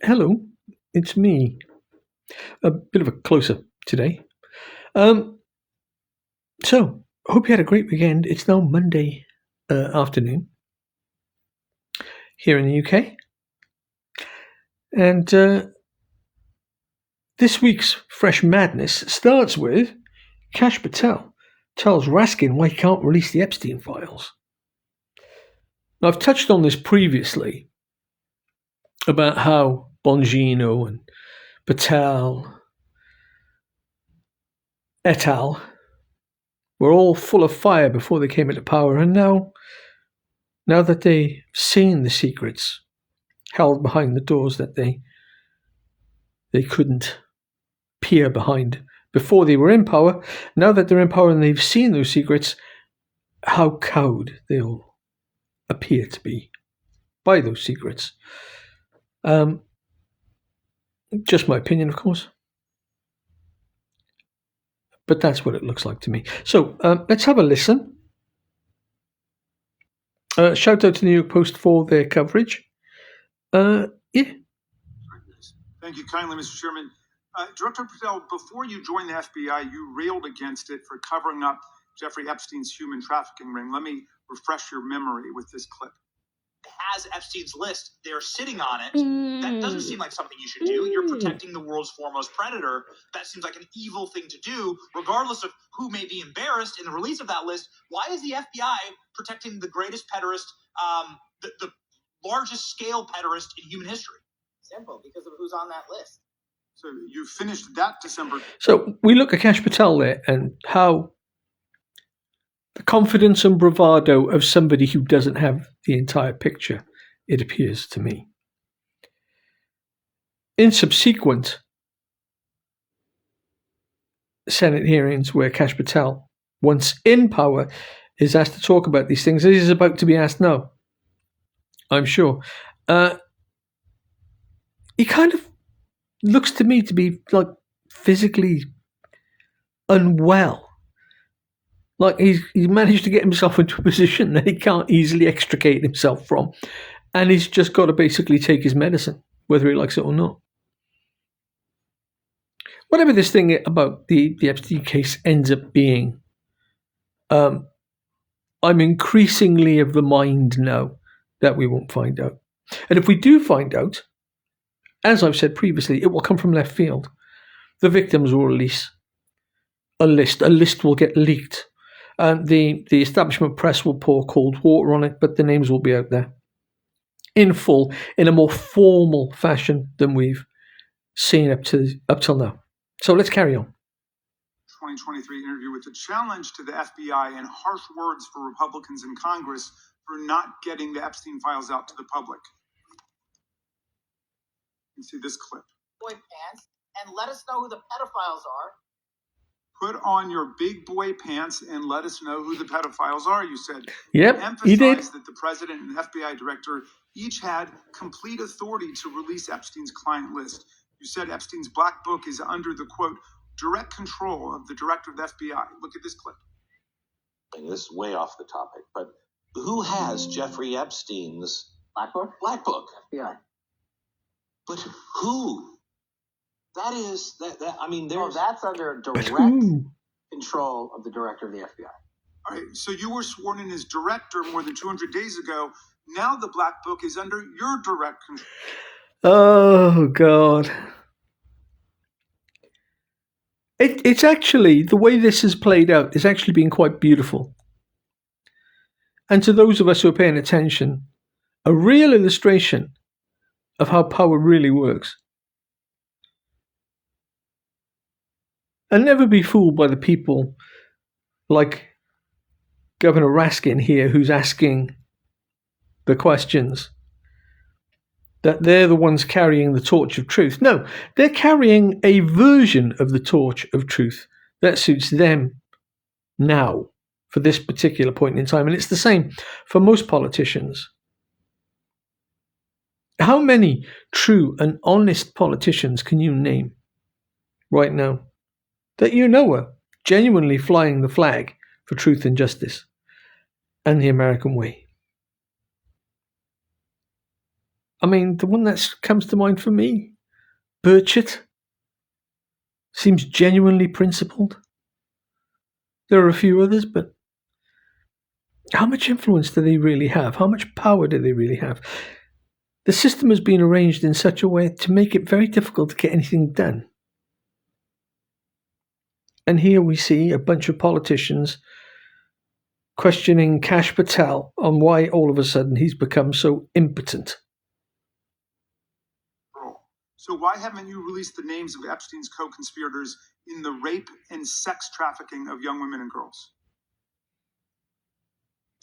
Hello, it's me. A bit of a close-up today. Um, so, hope you had a great weekend. It's now Monday afternoon here in the UK, and this week's Fresh Madness starts with Kash Patel tells Raskin why he can't release the Epstein files. Now, I've touched on this previously about how Bongino and Patel et al. Were all full of fire before they came into power, and now that they've seen the secrets held behind the doors that they couldn't peer behind before they were in power, now that they're in power and they've seen those secrets, how cowed they'll appear to be by those secrets. Just my opinion, of course. But that's what it looks like to me. So let's have a listen. Shout out to the New York Post for their coverage. Yeah. Thank you kindly, Mr. Chairman. Director Patel, before you joined the FBI, you railed against it for covering up Jeffrey Epstein's human trafficking ring. Let me refresh your memory with this clip. Has Epstein's list, they're sitting on it. That doesn't seem like something you should do. You're protecting the world's foremost predator. That seems like an evil thing to do, regardless of who may be embarrassed in the release of that list. Why is the FBI protecting the greatest pederast, the largest scale pederast in human history? Simple, because of who's on that list. So you finished that December. So we look at Kash Patel there and how the confidence and bravado of somebody who doesn't have the entire picture, it appears to me. In subsequent Senate hearings where Kash Patel, once in power, is asked to talk about these things, he's about to be asked no, I'm sure. He kind of looks to me to be like physically unwell. Like he's managed to get himself into a position that he can't easily extricate himself from. And he's just got to basically take his medicine, whether he likes it or not. Whatever this thing about the Epstein case ends up being, I'm increasingly of the mind now that we won't find out. And if we do find out, as I've said previously, it will come from left field. The victims will release a list. A list will get leaked. And the establishment press will pour cold water on it, but the names will be out there in full, in a more formal fashion than we've seen up till now. So let's carry on. 2023 interview with a challenge to the FBI and harsh words for Republicans in Congress for not getting the Epstein files out to the public. You can see this clip. Boy pants, and let us know who the pedophiles are. Put on your big boy pants and let us know who the pedophiles are, you said. Yep, he did. Emphasized that the president and FBI director each had complete authority to release Epstein's client list. You said Epstein's black book is under the, quote, direct control of the director of the FBI. Look at this clip. And this is way off the topic, but who has Jeffrey Epstein's Black book? black book? FBI. But who? That is I mean, there's that's under direct control of the director of the FBI. All right, so you were sworn in as director more than 200 days ago. Now the black book is under your direct control. Oh, God. It's actually, the way this has played out is actually been quite beautiful. And to those of us who are paying attention, a real illustration of how power really works. And never be fooled by the people like Governor Raskin here, who's asking the questions, that they're the ones carrying the torch of truth. No, they're carrying a version of the torch of truth that suits them now for this particular point in time. And it's the same for most politicians. How many true and honest politicians can you name right now that you know are genuinely flying the flag for truth and justice and the American way? I mean, the one that comes to mind for me, Burchett, seems genuinely principled. There are a few others, but how much influence do they really have? How much power do they really have? The system has been arranged in such a way to make it very difficult to get anything done. And here we see a bunch of politicians questioning Kash Patel on why all of a sudden he's become so impotent. So why haven't you released the names of Epstein's co-conspirators in the rape and sex trafficking of young women and girls?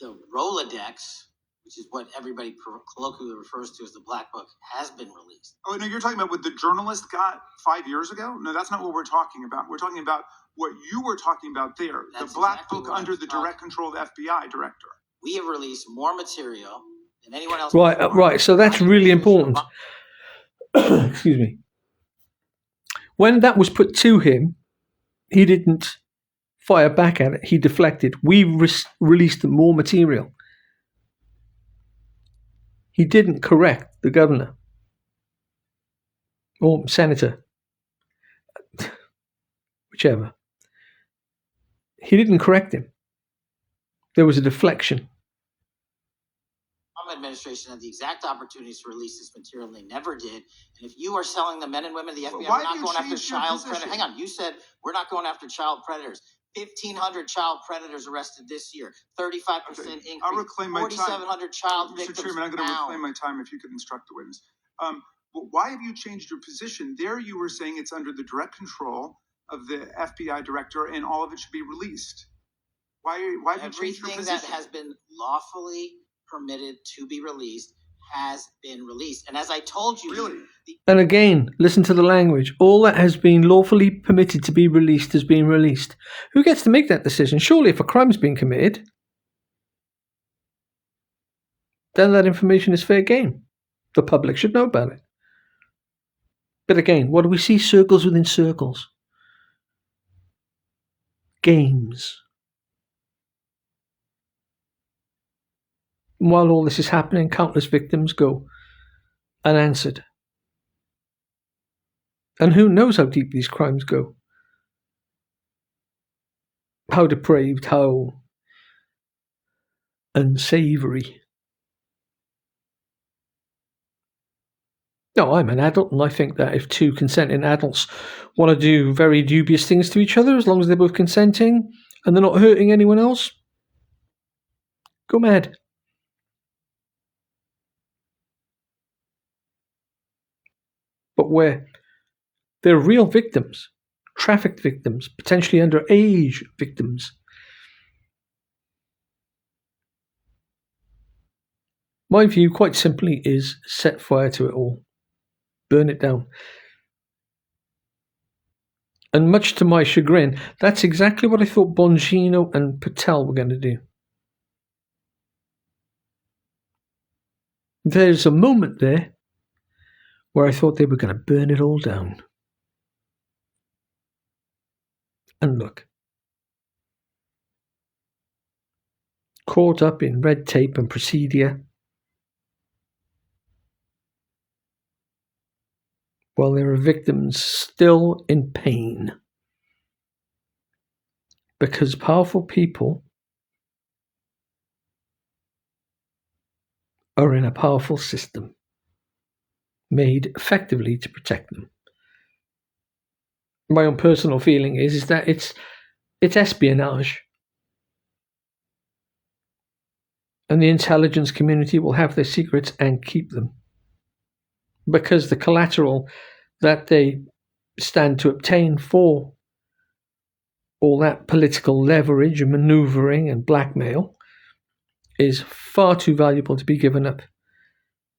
The Rolodex, which is what everybody colloquially refers to as the Black Book, has been released. Oh, no, you're talking about what the journalist got 5 years ago? No, that's not what we're talking about. We're talking about what you were talking about there. That's the Black exactly Book what under I'm the talking direct control of the FBI director. We have released more material than anyone else. Right, before. right. So that's really important. Excuse me. When that was put to him, he didn't fire back at it. He deflected. We released more material. He didn't correct the governor or senator, whichever. He didn't correct him. There was a deflection. The Obama administration had the exact opportunities to release this material, and they never did. And if you are selling the men and women of the FBI, Why we're not have you going after changed your child position? predators. Hang on, you said we're not going after child predators. 1,500 child predators arrested this year. 35% increase. I'll reclaim my time. 4,700 child Mr. victims Chairman, I'm going to found. reclaim my time if you could instruct the witness. Well, why have you changed your position? There you were saying it's under the direct control of the FBI director and all of it should be released. Why have you changed your Everything position? that has been lawfully permitted to be released has been released. And as I told you, Really? And again, listen to the language. All that has been lawfully permitted to be released has been released. Who gets to make that decision? Surely if a crime's been committed, then that information is fair game. The public should know about it. But again, what do we see? Circles within circles. Games. And while all this is happening, countless victims go unanswered. And who knows how deep these crimes go? How depraved, how unsavory. No, I'm an adult, and I think that if two consenting adults want to do very dubious things to each other, as long as they're both consenting and they're not hurting anyone else, go mad. But where there are real victims, trafficked victims, potentially underage victims, my view, quite simply, is set fire to it all. Burn it down. And much to my chagrin, that's exactly what I thought Bongino and Patel were going to do. There's a moment there where I thought they were going to burn it all down. And look. Caught up in red tape and procedure, while there are victims still in pain. Because powerful people are in a powerful system made effectively to protect them. My own personal feeling is that it's espionage. And the intelligence community will have their secrets and keep them. Because the collateral that they stand to obtain for all that political leverage and maneuvering and blackmail is far too valuable to be given up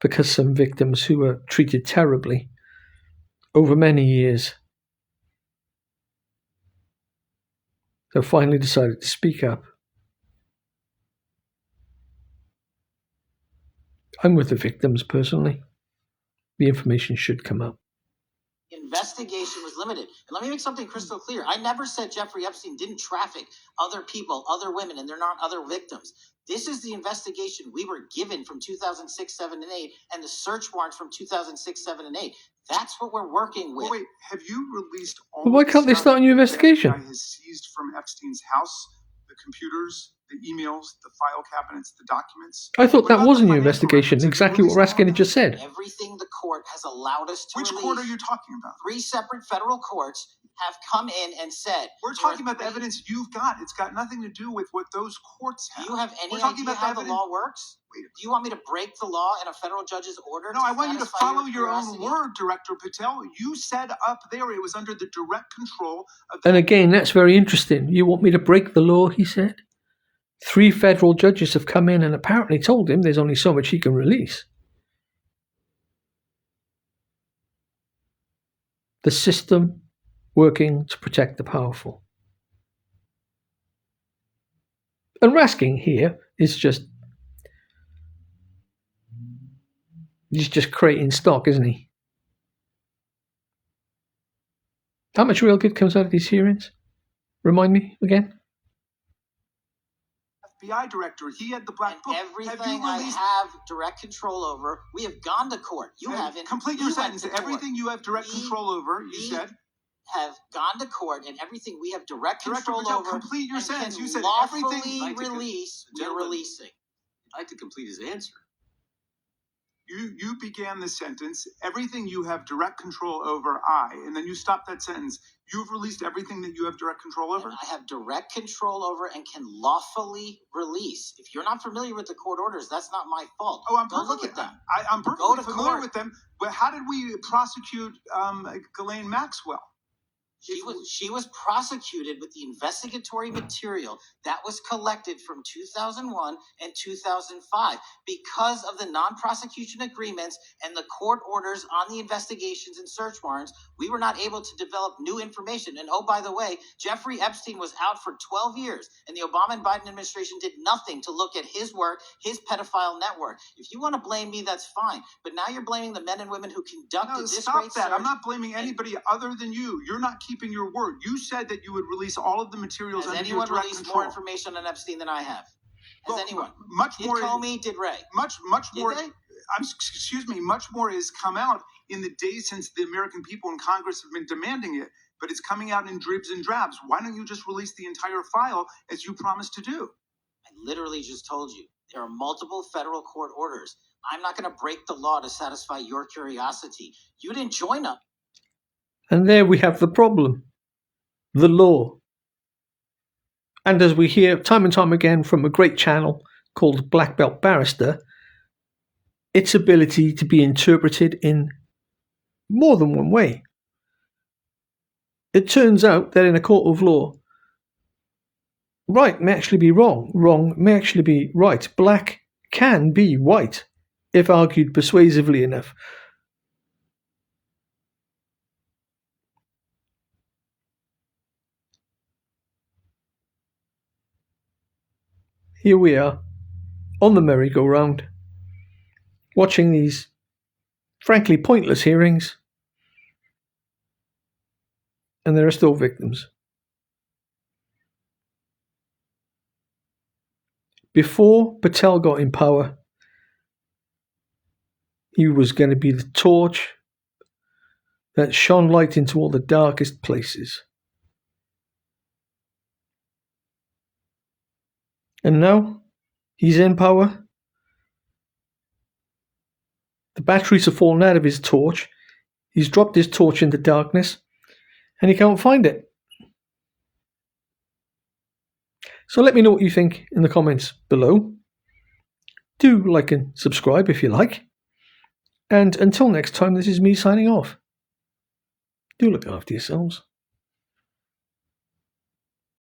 because some victims who were treated terribly over many years have finally decided to speak up. I'm with the victims personally. The information should come out. Investigation was limited. And let me make something crystal clear. I never said Jeffrey Epstein didn't traffic other people, other women, and they're not other victims. This is the investigation we were given from 2006, 7, and 8, and the search warrants from 2006, 7, and 8. That's what we're working with. Well, wait, have you released all Well, why the can't they stuff start a new investigation? The FBI has seized from Epstein's house, the computers, the emails, the file cabinets, the documents? I thought What that about was a the new financial investigation, records? Have you exactly what released all Raskin of had just said. Everything the court has allowed us to Which release. court are you talking about? 3 separate federal courts have come in and said, We're talking about the evidence you've got. It's got nothing to do with what those courts do have. you have any We're talking idea about how the the law works? Wait. Do you want me to break the law and a federal judge's order? No, I want you to satisfy follow your own curiosity? word, Director Patel. You said up there it was under the direct control of And again, that's very interesting. You want me to break the law, he said? 3 federal judges have come in and apparently told him there's only so much he can release. The system working to protect the powerful. And Raskin here is he's just creating stock, isn't he? How much real good comes out of these hearings? Remind me again. FBI director. He had the black book. Everything I have direct control over, we have gone to court. You haven't. Complete your sentence. Everything you have direct control over, you said. Have gone to court, and everything we have direct control Patel, over. Complete your and sentence. can You said lawfully everything. release. We're releasing. I'd like to complete his answer. You began the sentence. Everything you have direct control over, and then you stopped that sentence. You've released everything that you have direct control over. And I have direct control over and can lawfully release. If you're not familiar with the court orders, that's not my fault. Oh, I'm Go look at them. I'm perfectly familiar court. with them. But how did we prosecute Ghislaine Maxwell? She was prosecuted with the investigatory material that was collected from 2001 and 2005 because of the non-prosecution agreements and the court orders on the investigations and search warrants. We were not able to develop new information. And oh, by the way, Jeffrey Epstein was out for 12 years, and the Obama and Biden administration did nothing to look at his work, his pedophile network. If you want to blame me, that's fine. But now you're blaming the men and women who conducted this stop great that. search. I'm not blaming anybody other than you. You're not keeping your word. You said that you would release all of the materials Has under your anyone direct released control. more information on Epstein than I have? Has Well, anyone? Much Did more. Comey, did Ray? Much Did more. they? Excuse me. Much more has come out in the days since the American people in Congress have been demanding it. But it's coming out in dribs and drabs. Why don't you just release the entire file as you promised to do? I literally just told you. There are multiple federal court orders. I'm not going to break the law to satisfy your curiosity. You didn't join up. And there we have the problem. The law. And as we hear time and time again from a great channel called Black Belt Barrister, its ability to be interpreted in more than one way. It turns out that in a court of law, right may actually be wrong, wrong may actually be right, black can be white if argued persuasively enough. Here we are, on the merry-go-round, watching these frankly pointless hearings, and there are still victims. Before Patel got in power, he was going to be the torch that shone light into all the darkest places. And now he's in power. The batteries have fallen out of his torch. He's dropped his torch into darkness, and he can't find it. So let me know what you think in the comments below. Do like and subscribe if you like. And until next time, this is me signing off. Do look after yourselves.